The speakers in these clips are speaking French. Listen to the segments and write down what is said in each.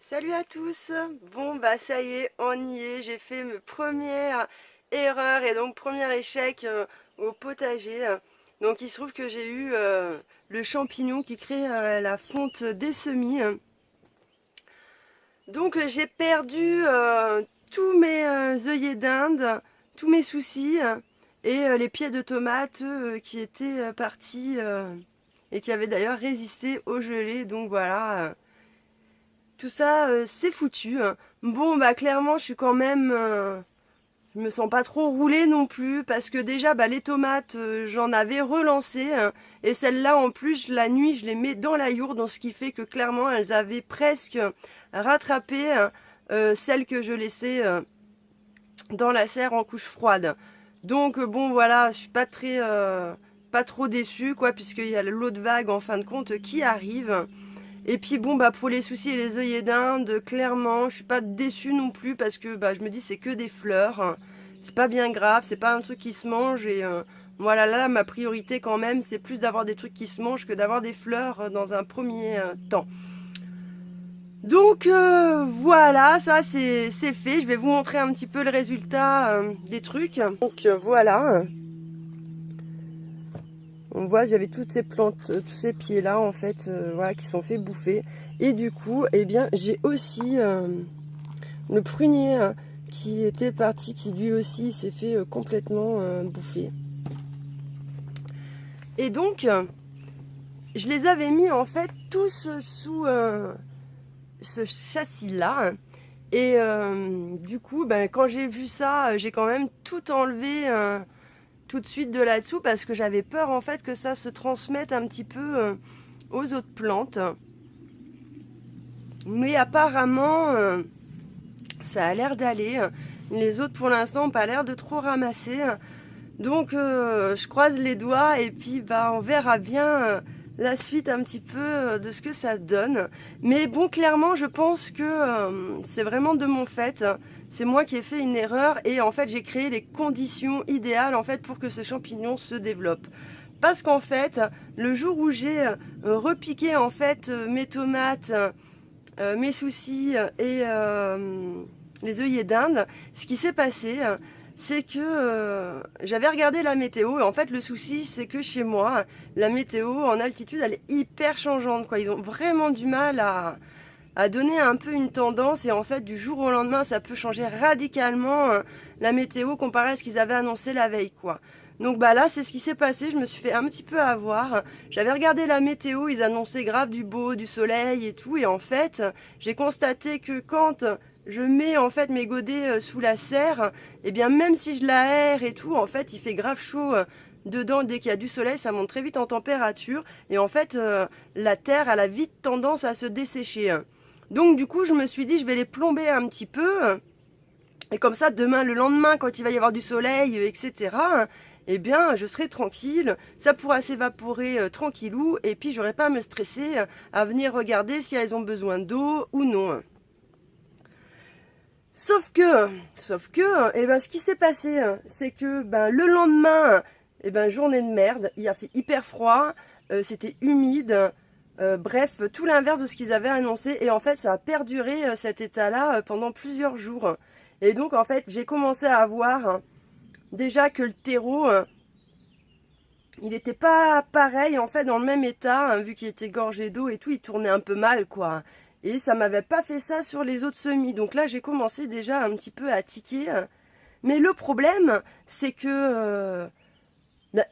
Salut à tous. Bon bah ça y est, on y est. J'ai fait mes premières erreurs et donc premier échec au potager. Donc il se trouve que j'ai eu le champignon qui crée la fonte des semis. Donc j'ai perdu tous mes œillets d'Inde, tous mes soucis et les pieds de tomates qui étaient partis et qui avaient d'ailleurs résisté au gelé. Donc voilà. Tout ça, c'est foutu. Bon, bah clairement, je suis quand même... je me sens pas trop roulée non plus, parce que déjà, bah, les tomates, j'en avais relancé. Et celles-là, en plus, la nuit, je les mets dans la yourte, donc ce qui fait que clairement, elles avaient presque rattrapé celles que je laissais dans la serre en couche froide. Donc, bon, voilà, je suis pas très... pas trop déçue, quoi, puisqu'il y a l'autre vague, en fin de compte, qui arrive. Et puis bon bah pour les soucis et les œillets d'Inde, clairement, je suis pas déçue non plus parce que bah je me dis c'est que des fleurs, c'est pas bien grave, c'est pas un truc qui se mange et voilà là ma priorité quand même c'est plus d'avoir des trucs qui se mangent que d'avoir des fleurs dans un premier temps. Donc voilà, ça c'est fait, je vais vous montrer un petit peu le résultat des trucs. Donc voilà. On voit, j'avais toutes ces plantes, tous ces pieds là en fait, voilà, qui sont fait bouffer. Et du coup, eh bien, j'ai aussi le prunier qui était parti, qui lui aussi s'est fait complètement bouffer. Et donc, je les avais mis en fait tous sous ce châssis là. Et du coup, ben, quand j'ai vu ça, j'ai quand même tout enlevé. Tout de suite de là-dessous parce que j'avais peur en fait que ça se transmette un petit peu aux autres plantes. Mais apparemment ça a l'air d'aller. Les autres pour l'instant n'ont pas l'air de trop ramasser. Donc je croise les doigts et puis bah on verra bien la suite un petit peu de ce que ça donne. Mais bon, clairement, je pense que c'est vraiment de mon fait. C'est moi qui ai fait une erreur et en fait, j'ai créé les conditions idéales en fait pour que ce champignon se développe. Parce qu'en fait, le jour où j'ai repiqué en fait mes tomates, mes soucis et les œillets d'Inde, ce qui s'est passé, c'est que j'avais regardé la météo et en fait le souci c'est que chez moi la météo en altitude elle est hyper changeante quoi. Ils ont vraiment du mal à donner un peu une tendance et en fait du jour au lendemain ça peut changer radicalement la météo comparé à ce qu'ils avaient annoncé la veille quoi. Donc bah là c'est ce qui s'est passé, je me suis fait un petit peu avoir. J'avais regardé la météo, ils annonçaient grave du beau, du soleil et tout et en fait j'ai constaté que quand je mets en fait mes godets sous la serre, et bien même si je l'aère et tout, en fait il fait grave chaud dedans dès qu'il y a du soleil, ça monte très vite en température et en fait la terre elle a vite tendance à se dessécher. Donc du coup je me suis dit je vais les plomber un petit peu et comme ça demain le lendemain quand il va y avoir du soleil etc. Eh bien je serai tranquille, ça pourra s'évaporer tranquillou et puis j'aurai pas à me stresser à venir regarder si elles ont besoin d'eau ou non. Sauf que, et ben, ce qui s'est passé, c'est que ben, le lendemain, et ben, journée de merde, il a fait hyper froid, c'était humide, bref, tout l'inverse de ce qu'ils avaient annoncé. Et en fait, ça a perduré cet état-là pendant plusieurs jours. Et donc, en fait, j'ai commencé à voir déjà que le terreau, il n'était pas pareil, en fait, dans le même état, vu qu'il était gorgé d'eau et tout, il tournait un peu mal, quoi. Et ça m'avait pas fait ça sur les autres semis. Donc là, j'ai commencé déjà un petit peu à tiquer. Mais le problème, c'est que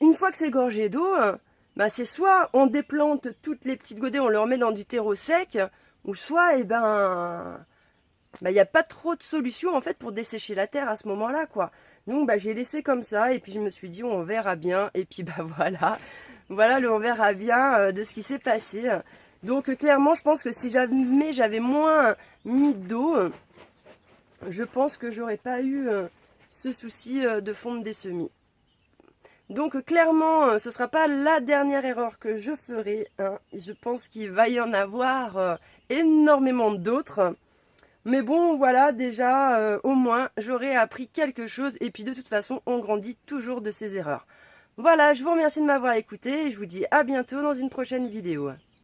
une fois que c'est gorgé d'eau, c'est soit on déplante toutes les petites godets, on les remet dans du terreau sec, ou soit, il n'y a pas trop de solution en fait pour dessécher la terre à ce moment-là, quoi. Donc j'ai laissé comme ça et puis je me suis dit on verra bien. Et puis voilà le on verra bien de ce qui s'est passé. Donc clairement, je pense que si jamais j'avais moins mis d'eau, je pense que j'aurais pas eu ce souci de fonte des semis. Donc clairement, ce ne sera pas la dernière erreur que je ferai. Hein. Je pense qu'il va y en avoir énormément d'autres. Mais bon, voilà, déjà, au moins, j'aurai appris quelque chose. Et puis de toute façon, on grandit toujours de ses erreurs. Voilà, je vous remercie de m'avoir écouté et je vous dis à bientôt dans une prochaine vidéo.